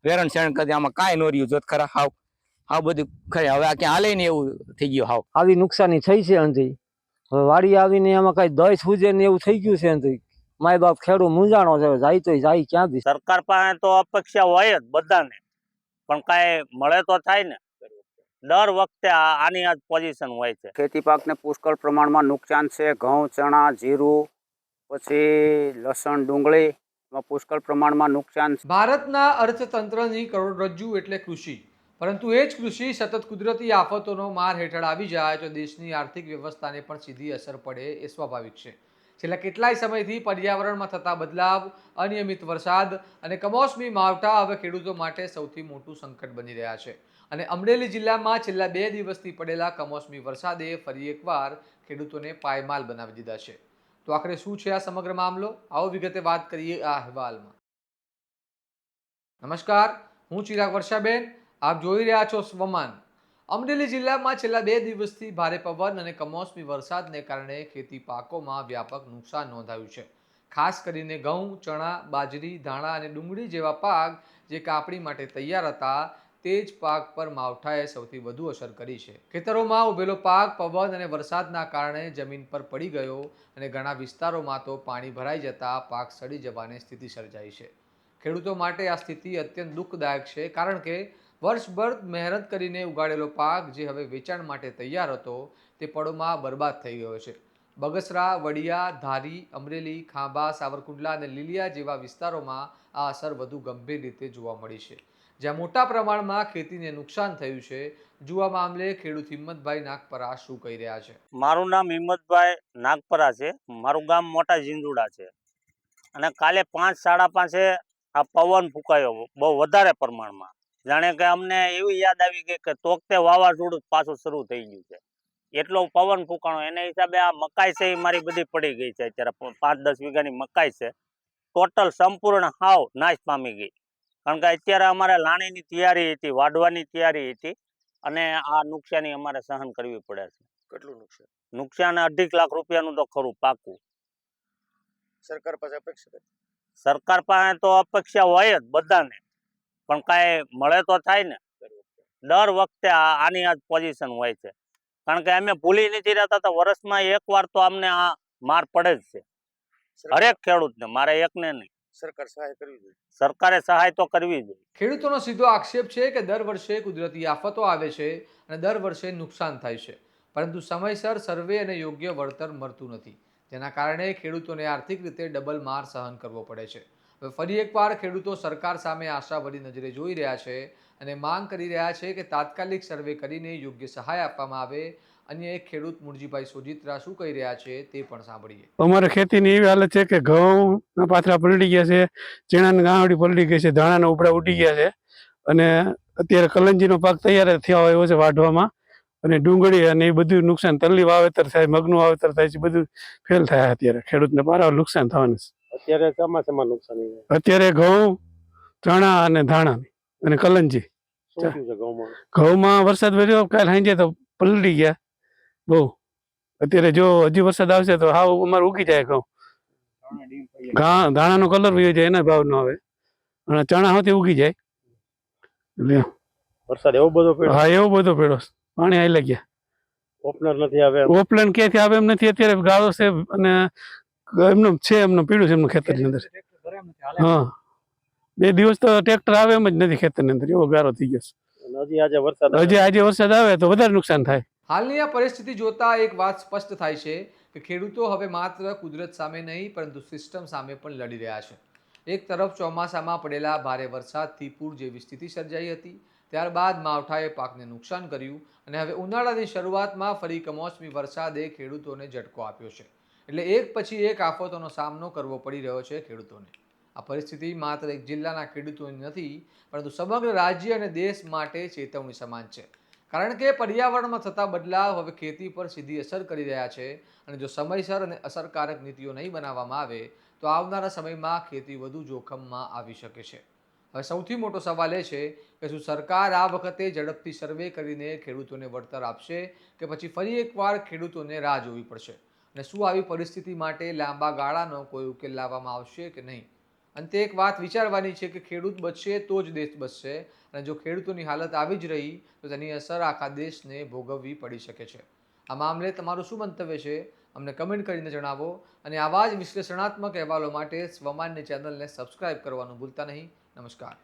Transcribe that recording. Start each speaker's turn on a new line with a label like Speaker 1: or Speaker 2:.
Speaker 1: વેરણ શેણ કરી આમાં કાંઈ ન રહ્યું જોત ખરા હાવ હાવ બધું ખરે હવે આ ક્યાં હાલે ને એવું થઈ ગયું હાવ
Speaker 2: આવી નુકસાની થઈ છે અંધી હવે વાડી આવીને એમાં કઈ દસ સુજે ને એવું થઈ ગયું છે અંધી માય બાપ ખેડૂત મૂંઝાણો છે જાય તો જાય ક્યાંથી
Speaker 3: સરકાર પાસે તો અપેક્ષા હોય જ બધાને પણ કાંઈ મળે તો થાય ને દર વખતે આની આ પોઝિશન હોય છે
Speaker 4: ખેતી પાકને પુષ્કળ પ્રમાણમાં નુકસાન છે ઘઉં ચણા જીરું પછી લસણ ડુંગળી એમાં પુષ્કળ પ્રમાણમાં નુકસાન છે
Speaker 5: ભારતના અર્થતંત્રની કરોડરજ્જુ એટલે કૃષિ, પરંતુ એ જ કૃષિ સતત કુદરતી આફતોનો માર હેઠળ આવી જાય તો દેશની આર્થિક વ્યવસ્થાને પણ સીધી અસર પડે એ સ્વાભાવિક છે. છેલ્લા કેટલાય સમયથી પર્યાવરણમાં થતા બદલાવ, અનિયમિત વરસાદ અને કમોસમી માવઠા હવે ખેડૂતો માટે સૌથી મોટું સંકટ બની રહ્યા છે. અને અમરેલી જિલ્લામાં છેલ્લા 2 દિવસથી પડેલા કમોસમી વરસાદે ફરી એકવાર ખેડૂતોને પાયમાલ બનાવી દીધા છે. તો આખરે શું છે આ સમગ્ર મામલો? આવો વિગતે વાત કરીએ આ અહેવાલમાં. નમસ્કાર, હું ચિરાગ વર્ષાબેન, આપ જોઈ રહ્યા છો સ્વમાન. અમરેલી જિલ્લામાં છેલ્લા 2 દિવસથી ભારે પવન અને કમોસમી વરસાદને કારણે ખેતી પાકોમાં વ્યાપક નુકસાન નોંધાયું છે. ખાસ કરીને ઘઉં, ચણા, બાજરી, ધાણા અને ડુંગળી જેવા પાક જે કાપણી માટે તૈયાર હતા તે જ પાક પર માવઠાએ સૌથી વધુ અસર કરી છે. ખેતરોમાં ઉભેલો પાક પવન અને વરસાદના કારણે જમીન પર પડી ગયો અને ઘણા વિસ્તારોમાં તો પાણી ભરાઈ જતા પાક સડી જવાની સ્થિતિ સર્જાઈ છે. ખેડૂતો માટે આ સ્થિતિ અત્યંત દુઃખદાયક છે, કારણ કે વર્ષભર મહેનત કરીને ઉગાડેલો પાક જે હવે વેચાણ માટે તૈયાર હતો તે પળોમાં બરબાદ થઈ ગયો છે. બગસરા, વડિયા, ધારી, અમરેલી, ખાંભા, સાવરકુંડલા અને લીલિયા જેવા વિસ્તારોમાં આ અસર વધુ ગંભીર રીતે જોવા મળી છે, જ્યાં મોટા પ્રમાણમાં ખેતીને નુકસાન થયું છે. જો આ મામલે ખેડૂત હિંમતભાઈ નાગપરા શું કહી રહ્યા છે?
Speaker 3: મારું નામ હિંમતભાઈ નાગપરા છે. મારું ગામ મોટા ઝીંઝુડા છે. અને કાલે 5 સાડા 5 આ પવન ફૂંકાયો બહુ વધારે પ્રમાણમાં. જાણે કે અમને એવી યાદ આવી ગઈ કે તોકતે વાવાઝોડું પાછું શરૂ થઈ ગયું છે. એટલો પવન ફૂંકાણો. એના હિસાબે આ મકાઈ છે એ મારી બધી પડી ગઈ છે. અત્યારે 5-10 વીઘાની મકાઈ છે, ટોટલ સંપૂર્ણ હાવ નાશ પામી ગઈ. કારણ કે અત્યારે અમારે લાણીની તૈયારી હતી, વાઢવાની તૈયારી હતી, અને આ નુકસાની અમારે સહન કરવી પડે છે.
Speaker 6: કેટલું નુકસાન?
Speaker 3: નુકસાન 2.5 લાખ રૂપિયાનું તો ખરું પાકું.
Speaker 6: સરકાર પાસે અપેક્ષા
Speaker 3: સરકાર પાસે તો અપેક્ષા હોય જ બધાને પણ કાંઈ મળે તો થાય ને. દર વખતે આની આ પોઝિશન હોય છે. કારણ કે અમે ભૂલી નથી રહેતા તો વર્ષમાં એકવાર તો અમને આ માર પડે જ છે, હરેક ખેડૂતને, મારે એકને નહીં.
Speaker 6: સરકાર સહાય કરવી જોઈએ.
Speaker 3: સરકારે સહાય તો કરવી જોઈએ.
Speaker 5: ખેડૂતોનો સીધો આક્ષેપ છે કે દર વર્ષે કુદરતી આફતો આવે છે અને દર વર્ષે નુકસાન થાય છે, પરંતુ સમયસર સર્વે અને યોગ્ય વળતર મળતું નથી, જેના કારણે ખેડૂતોને આર્થિક રીતે ડબલ માર સહન કરવો પડે છે. હવે ફરી એકવાર ખેડૂતો સરકાર સામે આશાભરી નજરે જોઈ રહ્યા છે અને માંગ કરી રહ્યા છે કે તાત્કાલિક સર્વે કરીને યોગ્ય સહાય આપવામાં આવે. અન્ય એક ખેડૂત મુરજીભાઈ સોજિત્રા શું કહી રહ્યા છે તે પણ સાંભળીએ.
Speaker 7: અમારે ખેતીની એવી હાલત છે કે ઘઉં પાથરા પલળી ગયા છે, ચણાની ગાંહડી પલળી ગઈ છે, ધાણાના ઉપડા ઉડી ગયા છે, અને અત્યારે કલંજીનો પાક તૈયાર થયા હોય એવો છે વાઢવામાં, અને ડુંગળી અને એ બધું નુકસાન, તલની વાવેતર થાય, મગનું વાવેતર થાય છે, બધું ફેલ થાય. અત્યારે ખેડૂતને પારા નુકસાન થવાનું છે.
Speaker 6: અત્યારે ચોમાસામાં નુકસાન
Speaker 7: અત્યારે ઘઉં, ચણા અને ધાણા અને કલંજી.
Speaker 6: શું થયું છે ઘઉંમાં?
Speaker 7: ઘઉંમાં વરસાદ વર્યો કાલ સાંજે તો પલળી ગયા બહુ. અત્યારે જો હજી વરસાદ આવશે તો હાવ અમારે ઉગી જાય ઘઉં. ધાણાનો કલર વયો જાય, એના ભાવ ન આવે, અને ચણા હોતી ઉગી જાય. એટલે
Speaker 6: વરસાદ એવો બધો પડ્યો?
Speaker 7: હા, એવો બધો પડ્યો, પાણી આઈ ગયા.
Speaker 6: ઓપનર નથી આવે?
Speaker 7: ઓપલેન ક્યાંથી આવે એમ નથી. અત્યારે ગાળો છે અને એમનું છે, એમનું પીળું છે એમનું ખેતરની અંદર. હા, 2 દિવસ તો ટ્રેક્ટર આવે એમ જ નથી ખેતરની અંદર, એવો ગારો થઈ ગયો છે. હજી આજે વરસાદ આવે તો વધારે નુકસાન થાય.
Speaker 5: હાલની આ પરિસ્થિતિ જોતા એક વાત સ્પષ્ટ થાય છે કે ખેડૂતો હવે માત્ર કુદરત સામે નહીં પરંતુ સિસ્ટમ સામે પણ લડી રહ્યા છે. એક તરફ ચોમાસામાં પડેલા ભારે વરસાદથી પૂર જેવી સ્થિતિ સર્જાઈ હતી, ત્યારબાદ માવઠાએ પાકને નુકસાન કર્યું, અને હવે ઉનાળાની શરૂઆતમાં ફરી કમોસમી વરસાદે ખેડૂતોને ઝટકો આપ્યો છે. એટલે એક પછી એક આફતોનો સામનો કરવો પડી રહ્યો છે ખેડૂતોને. આ પરિસ્થિતિ માત્ર એક જિલ્લાના ખેડૂતોની નથી, પરંતુ સમગ્ર રાજ્ય અને દેશ માટે ચેતવણી સમાન છે, કારણ કે પર્યાવરણમાં થતા બદલાવ હવે ખેતી પર સીધી અસર કરી રહ્યા છે, અને જો સમયસર અને અસરકારક નીતિઓ નહીં બનાવવામાં આવે તો આવનારા સમયમાં ખેતી વધુ જોખમમાં આવી શકે છે. હવે સૌથી મોટો સવાલ એ છે કે શું સરકાર આ વખતે ઝડપથી સર્વે કરીને ખેડૂતોને વળતર આપશે કે પછી ફરી એકવાર ખેડૂતોને રાહ જોવી પડશે, અને શું આવી પરિસ્થિતિ માટે લાંબા ગાળાનો કોઈ ઉકેલ લાવવામાં આવશે કે નહીં? અંતે એક વાત વિચારવાની છે કે ખેડૂત બચશે તો જ દેશ બચશે, અને જો ખેડૂતોની હાલત આવી જ રહી તો તેની અસર આખા દેશને ભોગવવી પડી શકે છે. આ મામલે તમારું શું મંતવ્ય છે અમને કમેન્ટ કરીને જણાવો, અને આવા જ વિશ્લેષણાત્મક અહેવાલો માટે સ્વમાનની ચેનલને સબસ્ક્રાઇબ કરવાનું ભૂલતા નહીં. નમસ્કાર.